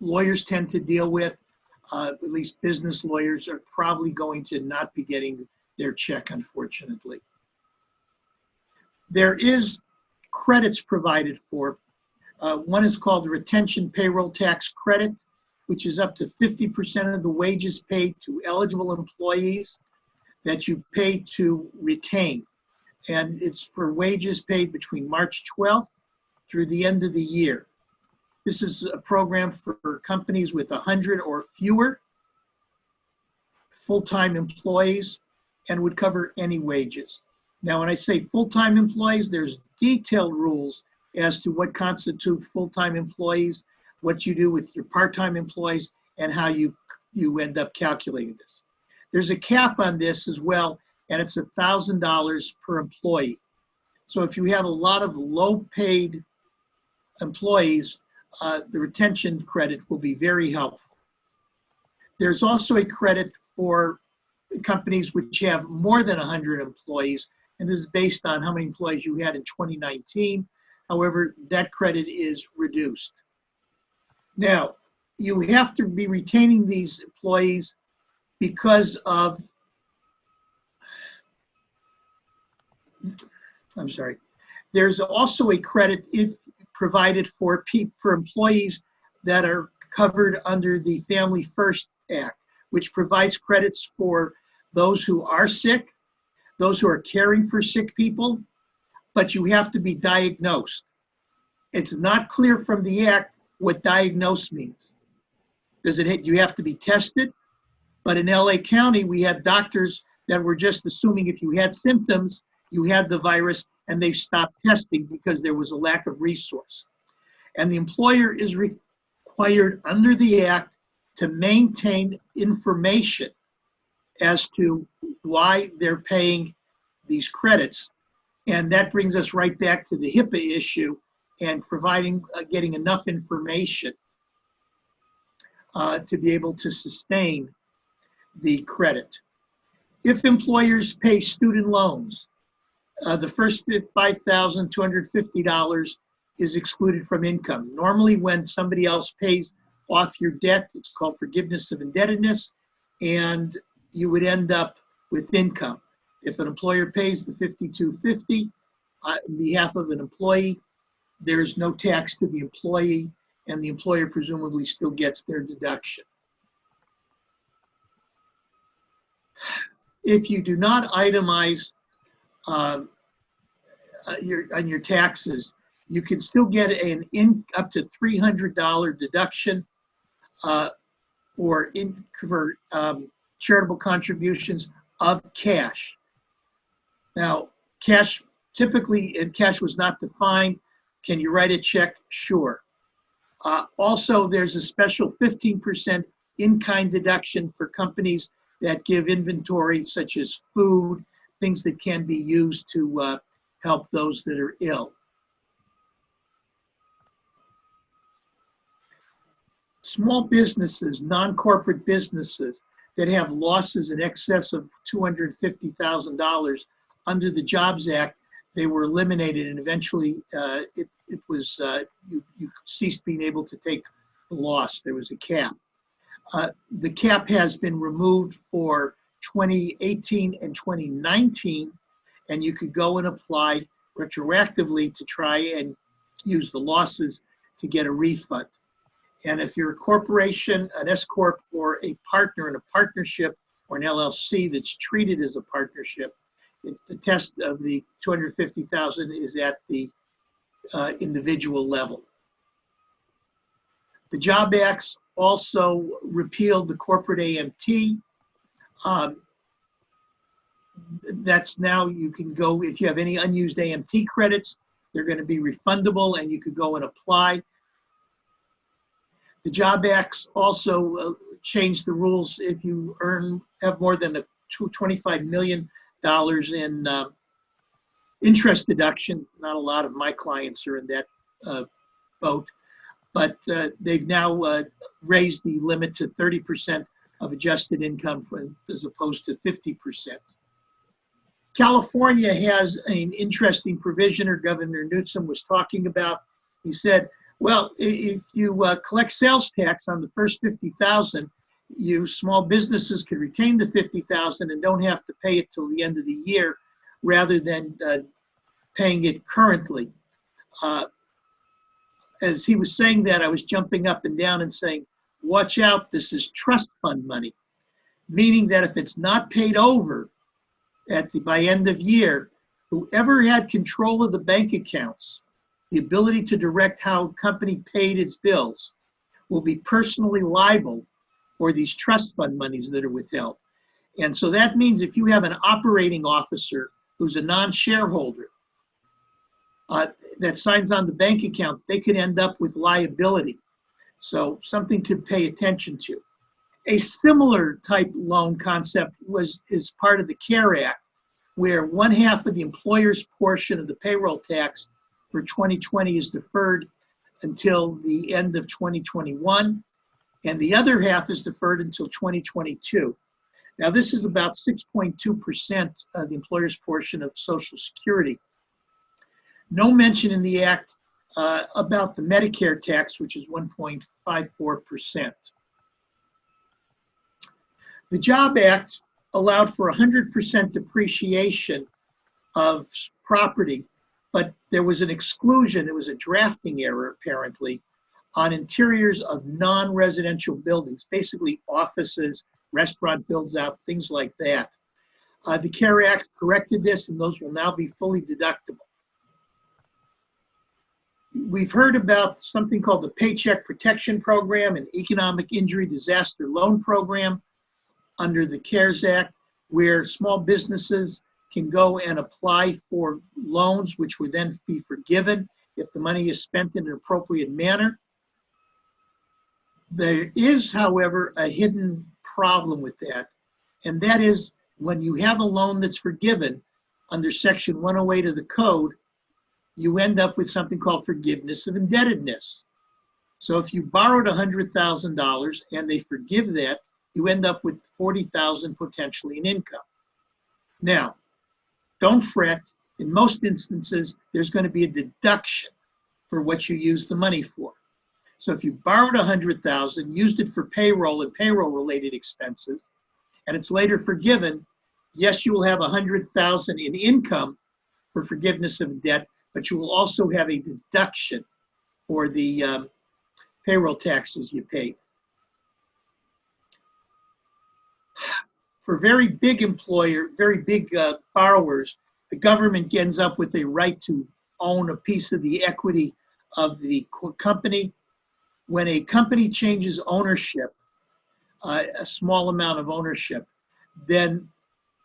lawyers tend to deal with, at least business lawyers, are probably going to not be getting their check, unfortunately. There is credits provided for. One is called the retention payroll tax credit, which is up to 50% of the wages paid to eligible employees that you pay to retain. And it's for wages paid between March 12th through the end of the year. This is a program for companies with 100 or fewer full-time employees and would cover any wages. Now, when I say full-time employees, there's detailed rules as to what constitute full-time employees, what you do with your part-time employees, and how you end up calculating this. There's a cap on this as well, and it's $1,000 per employee. So if you have a lot of low-paid employees, the retention credit will be very helpful. There's also a credit for companies which have more than 100 employees, and this is based on how many employees you had in 2019. However, that credit is reduced. Now, you have to be retaining these employees because of, there's also a credit provided for employees that are covered under the Family First Act, which provides credits for those who are sick, those who are caring for sick people, but you have to be diagnosed. It's not clear from the act what diagnosed means. You have to be tested? But in LA County, we had doctors that were just assuming if you had symptoms, you had the virus, and they stopped testing because there was a lack of resource. And the employer is required under the act to maintain information as to why they're paying these credits. And that brings us right back to the HIPAA issue and getting enough information to be able to sustain the credit. If employers pay student loans, the first $5,250 is excluded from income. Normally when somebody else pays off your debt, it's called forgiveness of indebtedness, and you would end up with income. If an employer pays the $5,250 on behalf of an employee, there's no tax to the employee, and the employer presumably still gets their deduction. If you do not itemize on your taxes, You can still get up to $300 deduction for charitable contributions of cash. Now, cash, typically, and cash was not defined. Can you write a check? Sure. Also, there's a special 15% in-kind deduction for companies that give inventory, such as food, things that can be used to help those that are ill. Small businesses, non-corporate businesses that have losses in excess of $250,000 under the Jobs Act, they were eliminated, and eventually you ceased being able to take the loss. There was a cap. The cap has been removed for 2018 and 2019, and you could go and apply retroactively to try and use the losses to get a refund. And if you're a corporation, an S Corp, or a partner in a partnership or an LLC that's treated as a partnership, the test of the $250,000 is at the individual level. The Job Acts also repealed the corporate AMT. That's now, you can go, if you have any unused AMT credits, they're going to be refundable, and you could go and apply. The Job Acts also changed the rules if you have more than $25 million in interest deduction. Not a lot of my clients are in that boat, but they've now raised the limit to 30% of adjusted income as opposed to 50%. California has an interesting provision, or Governor Newsom was talking about. He said, well, if you collect sales tax on the first $50,000, you small businesses can retain the $50,000 and don't have to pay it till the end of the year, rather than paying it currently. As he was saying that, I was jumping up and down and saying, watch out, this is trust fund money, meaning that if it's not paid over by end of year, whoever had control of the bank accounts, the ability to direct how a company paid its bills, will be personally liable for these trust fund monies that are withheld. And so that means if you have an operating officer who's a non-shareholder that signs on the bank account, they could end up with liability. So something to pay attention to. A similar type loan concept is part of the CARE Act, where 1/2 of the employer's portion of the payroll tax for 2020 is deferred until the end of 2021, and the other half is deferred until 2022. Now, this is about 6.2% of the employer's portion of Social Security. No mention in the Act about the Medicare tax, which is 1.54%. The Job Act allowed for 100% depreciation of property, but there was an exclusion, it was a drafting error apparently, on interiors of non-residential buildings, basically offices, restaurant builds out, things like that. The CARE Act corrected this, and those will now be fully deductible. We've heard about something called the Paycheck Protection Program, an economic injury disaster loan program under the CARES Act, where small businesses can go and apply for loans, which would then be forgiven if the money is spent in an appropriate manner. There is, however, a hidden problem with that, and that is when you have a loan that's forgiven under Section 108 of the Code, you end up with something called forgiveness of indebtedness. So if you borrowed $100,000 and they forgive that, you end up with $40,000 potentially in income. Now, don't fret. In most instances, there's going to be a deduction for what you use the money for. So if you borrowed $100,000, used it for payroll and payroll-related expenses, and it's later forgiven, yes, you will have $100,000 in income for forgiveness of debt, but you will also have a deduction for the payroll taxes you paid. For very big borrowers, the government ends up with a right to own a piece of the equity of the company. When a company changes ownership, a small amount of ownership, then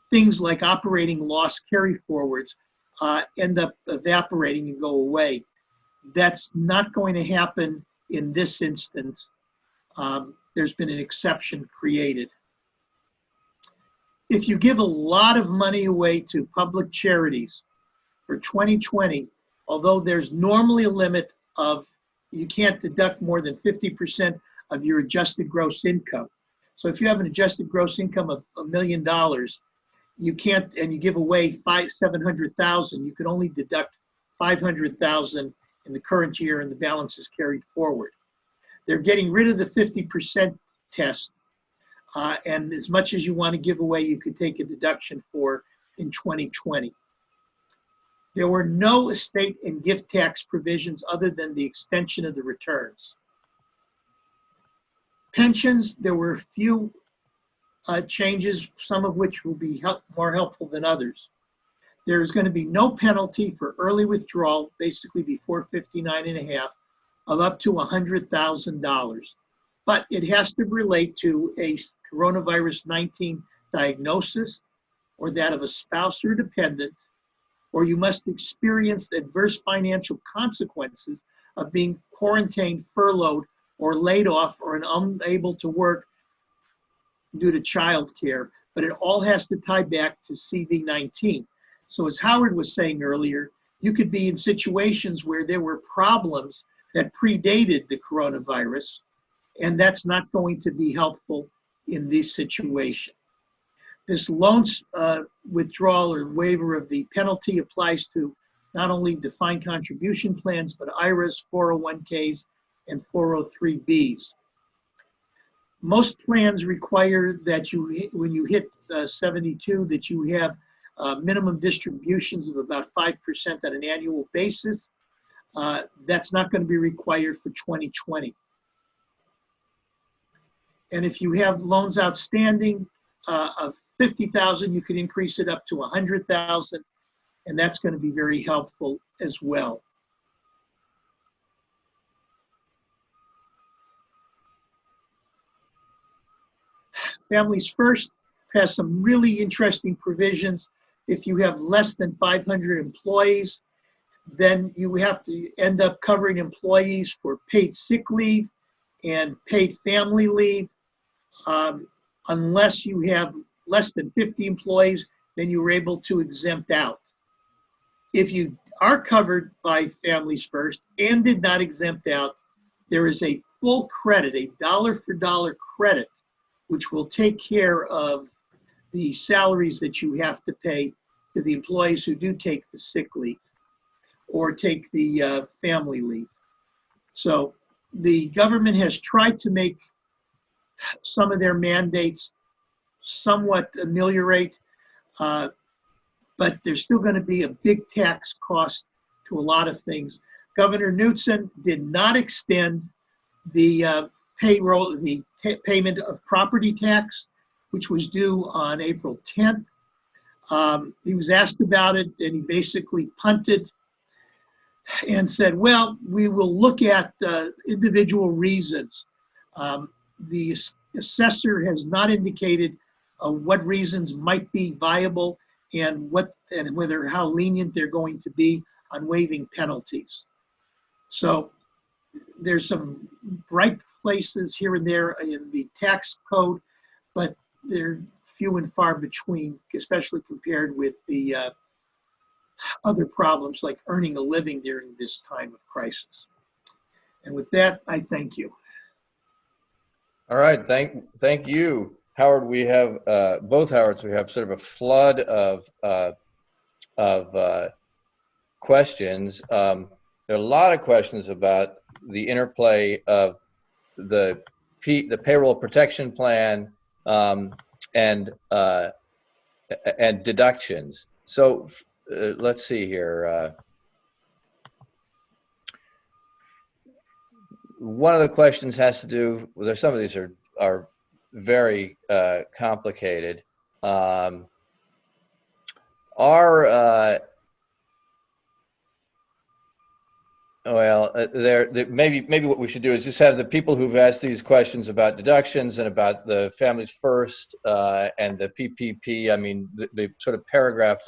things like operating loss carry forwards end up evaporating and go away. That's not going to happen in this instance. There's been an exception created. If you give a lot of money away to public charities for 2020, although there's normally a limit of you can't deduct more than 50% of your adjusted gross income. So if you have an adjusted gross income of $1 million, you can't, and you give away $700,000, you can only deduct $500,000 in the current year, and the balance is carried forward. They're getting rid of the 50% test, and as much as you want to give away, you could take a deduction for in 2020. There were no estate and gift tax provisions other than the extension of the returns. Pensions, there were a few changes, some of which will be more helpful than others. There is going to be no penalty for early withdrawal, basically before 59 and a half, of up to $100,000. But it has to relate to a coronavirus 19 diagnosis or that of a spouse or dependent, or you must experience adverse financial consequences of being quarantined, furloughed, or laid off, or unable to work due to child care. But it all has to tie back to CV-19. So as Howard was saying earlier, you could be in situations where there were problems that predated the coronavirus, and that's not going to be helpful in this situation. This loan withdrawal or waiver of the penalty applies to not only defined contribution plans, but IRAs, 401ks, and 403bs. Most plans require that you, when you hit 72, that you have minimum distributions of about 5% on an annual basis. That's not going to be required for 2020. And if you have loans outstanding of 50,000, you can increase it up to 100,000, and that's going to be very helpful as well. Families First has some really interesting provisions. If you have less than 500 employees, then you have to end up covering employees for paid sick leave and paid family leave. Unless you have less than 50 employees, then you were able to exempt out. If you are covered by Families First and did not exempt out, there is a full credit, a dollar-for-dollar credit, which will take care of the salaries that you have to pay to the employees who do take the sick leave or take the family leave. So the government has tried to make some of their mandates somewhat ameliorate, but there's still going to be a big tax cost to a lot of things. Governor Newsom did not extend the payroll, the payment of property tax, which was due on April 10th. He was asked about it, and he basically punted and said, well, we will look at individual reasons. The assessor has not indicated what reasons might be viable and whether how lenient they're going to be on waiving penalties. So there's some bright places here and there in the tax code, but they're few and far between, especially compared with the other problems like earning a living during this time of crisis. And with that, I thank you. All right, thank you, Howard. We have both Howards. We have sort of a flood of questions. There are a lot of questions about the interplay of the payroll protection plan and deductions. So let's see here. One of the questions has to do with, some of these are very complicated. Are Well, maybe what we should do is just have the people who've asked these questions about deductions and about the Families First and the PPP. I mean, the sort of paragraph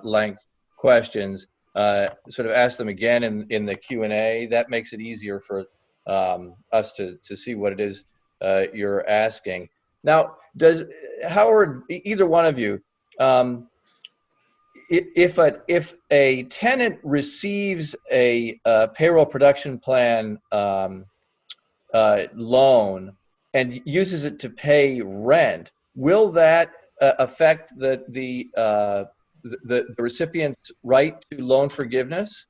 length questions. Sort of ask them again in the Q&A. That makes it easier for us to see what it is you're asking. Now, does Howard, either one of you, if a tenant receives a payroll production plan loan and uses it to pay rent, will that affect the recipient's right to loan forgiveness?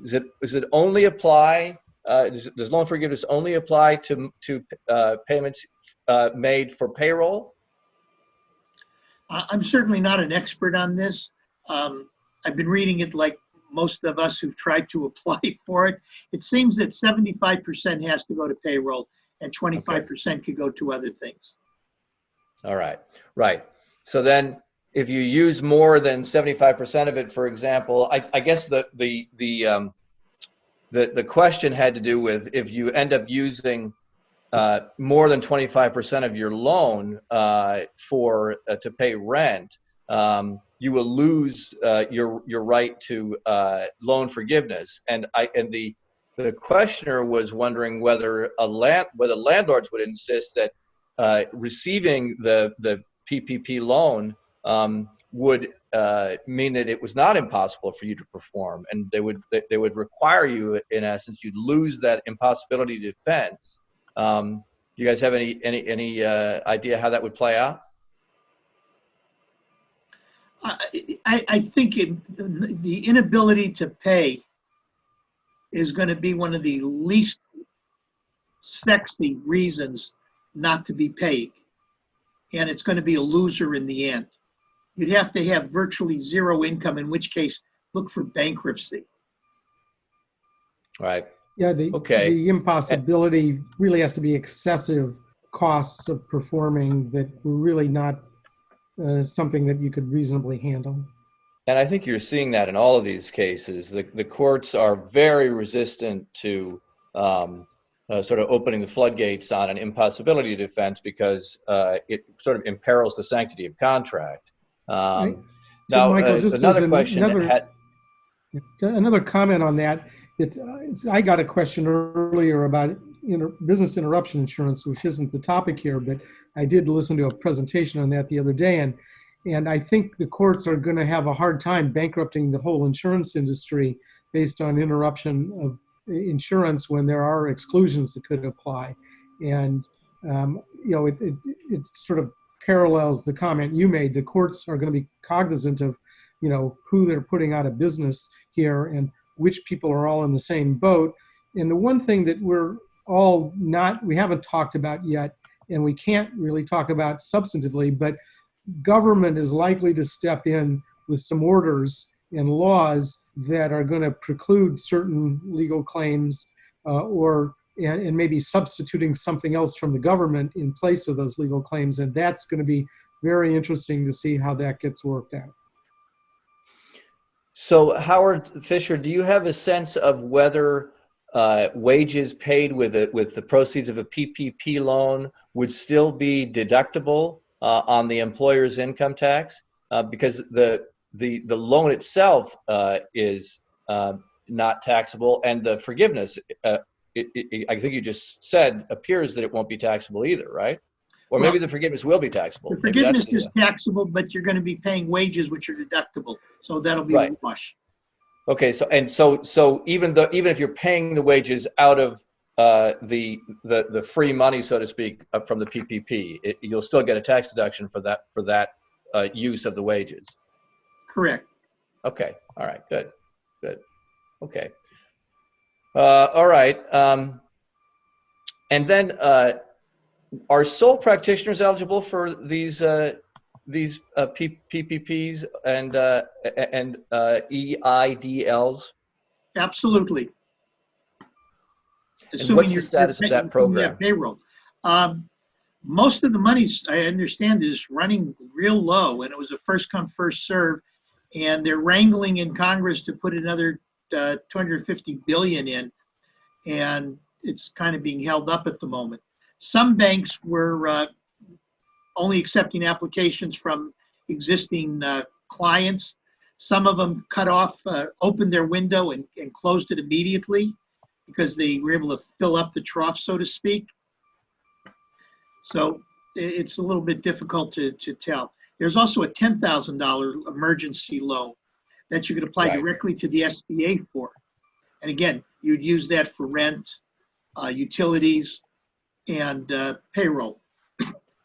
Does it only apply? Does loan forgiveness only apply to payments made for payroll? I'm certainly not an expert on this. I've been reading it like most of us who've tried to apply for it. It seems that 75% has to go to payroll and 25% could go to other things. All right. Right. So then if you use more than 75% of it, for example, I guess the question had to do with if you end up using more than 25% of your loan to pay rent, you will lose your right to loan forgiveness. And the questioner was wondering whether landlords would insist that receiving the PPP loan would mean that it was not impossible for you to perform, and they would require you, in essence, you'd lose that impossibility defense. You guys have any idea how that would play out? I think the inability to pay is going to be one of the least sexy reasons not to be paid. And it's going to be a loser in the end. You'd have to have virtually zero income, in which case, look for bankruptcy. Right. Yeah, the impossibility really has to be excessive costs of performing that were really not something that you could reasonably handle. And I think you're seeing that in all of these cases. The courts are very resistant to sort of opening the floodgates on an impossibility defense because it sort of imperils the sanctity of contract. Right. Now, so Michael, just another question. Another comment on that. I got a question earlier about business interruption insurance, which isn't the topic here, but I did listen to a presentation on that the other day, and I think the courts are going to have a hard time bankrupting the whole insurance industry based on interruption of insurance when there are exclusions that could apply, and it sort of parallels the comment you made. The courts are going to be cognizant of who they're putting out of business here and which people are all in the same boat. And the one thing that we haven't talked about yet, and we can't really talk about substantively, but government is likely to step in with some orders and laws that are going to preclude certain legal claims and maybe substituting something else from the government in place of those legal claims. And that's going to be very interesting to see how that gets worked out. So Howard Fisher, do you have a sense of whether wages paid with the proceeds of a PPP loan would still be deductible on the employer's income tax? Because the loan itself is not taxable, and the forgiveness, I think you just said, appears that it won't be taxable either, right? Or maybe the forgiveness will be taxable. The forgiveness is taxable, but you're going to be paying wages which are deductible, so that'll be a wash. Okay, so even if you're paying the wages out of the free money, so to speak, from the PPP, you'll still get a tax deduction for that use of the wages. Correct. Okay. All right. Good. Okay. All right. And then, are sole practitioners eligible for these PPPs and EIDLs? Absolutely. And what's the status of that program? Payroll. Most of the money, I understand, is running real low, and it was a first come, first serve, and they're wrangling in Congress to put another 250 billion in, and it's kind of being held up at the moment. Some banks were only accepting applications from existing clients. Some of them cut off, opened their window and closed it immediately because they were able to fill up the trough, so to speak. So it's a little bit difficult to tell. There's also a $10,000 emergency loan that you could apply directly to the SBA for. And again, you'd use that for rent, utilities, and payroll.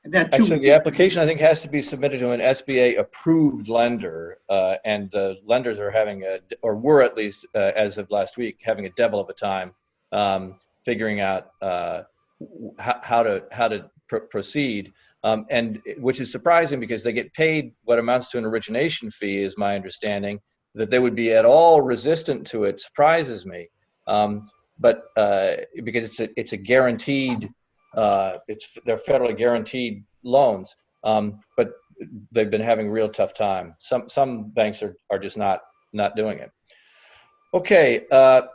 And that too, actually, the application, I think, has to be submitted to an SBA-approved lender, and the lenders are having or were at least, as of last week, having a devil of a time figuring out how to proceed, and which is surprising because they get paid what amounts to an origination fee, is my understanding. That they would be at all resistant to it surprises me, but because it's a guaranteed. They're federally guaranteed loans, but they've been having a real tough time. Some banks are just not doing it. Okay, I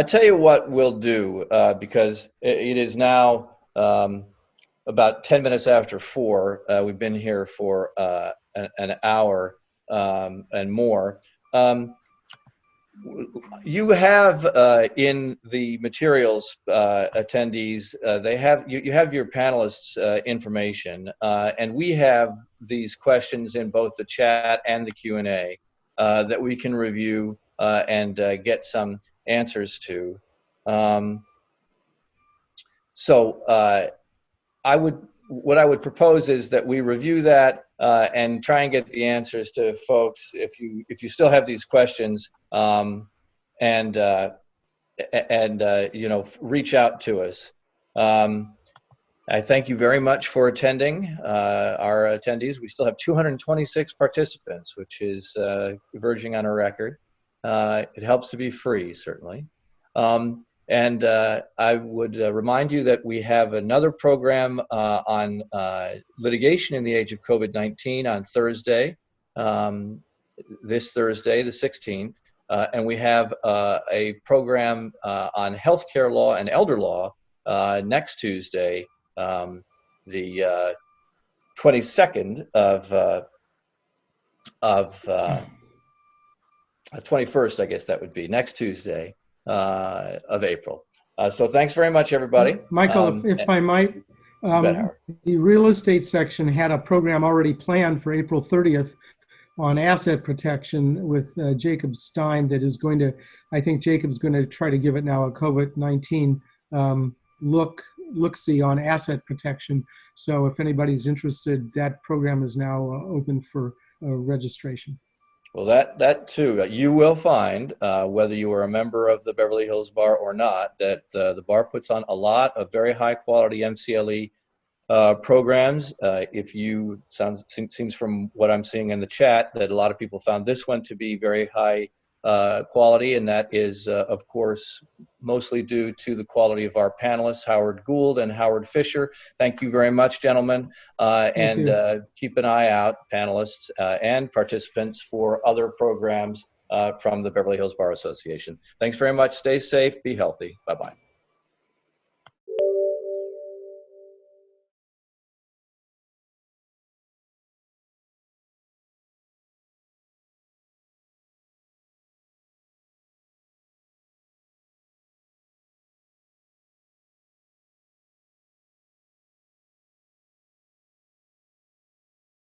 tell you what we'll do, because it is now about 10 minutes after 4. We've been here for an hour and more. You have in the materials, attendees, you have your panelists' information, and we have these questions in both the chat and the Q&A that we can review and get some answers to. What I would propose is that we review that and try and get the answers to folks if you still have these questions, and reach out to us. I thank you very much for attending, our attendees. We still have 226 participants, which is verging on a record. It helps to be free, certainly. And I would remind you that we have another program on litigation in the age of COVID-19 on Thursday, this Thursday, the 16th. And we have a program on healthcare law and elder law next Tuesday, the 22nd of 21st, I guess that would be next Tuesday. Of April. So thanks very much, everybody. Michael, if I might, the real estate section had a program already planned for April 30th on asset protection with Jacob Stein that is going to, I think Jacob's going to try to give it now a COVID-19 look-see on asset protection. So if anybody's interested, that program is now open for registration. Well, that too, you will find, whether you are a member of the Beverly Hills Bar or not, that the bar puts on a lot of very high quality MCLE programs. Seems from what I'm seeing in the chat that a lot of people found this one to be very high quality, and that is, of course, mostly due to the quality of our panelists, Howard Gould and Howard Fisher. Thank you very much, gentlemen, and keep an eye out, panelists and participants, for other programs from the Beverly Hills Bar Association. Thanks very much. Stay safe. Be healthy. Bye-bye.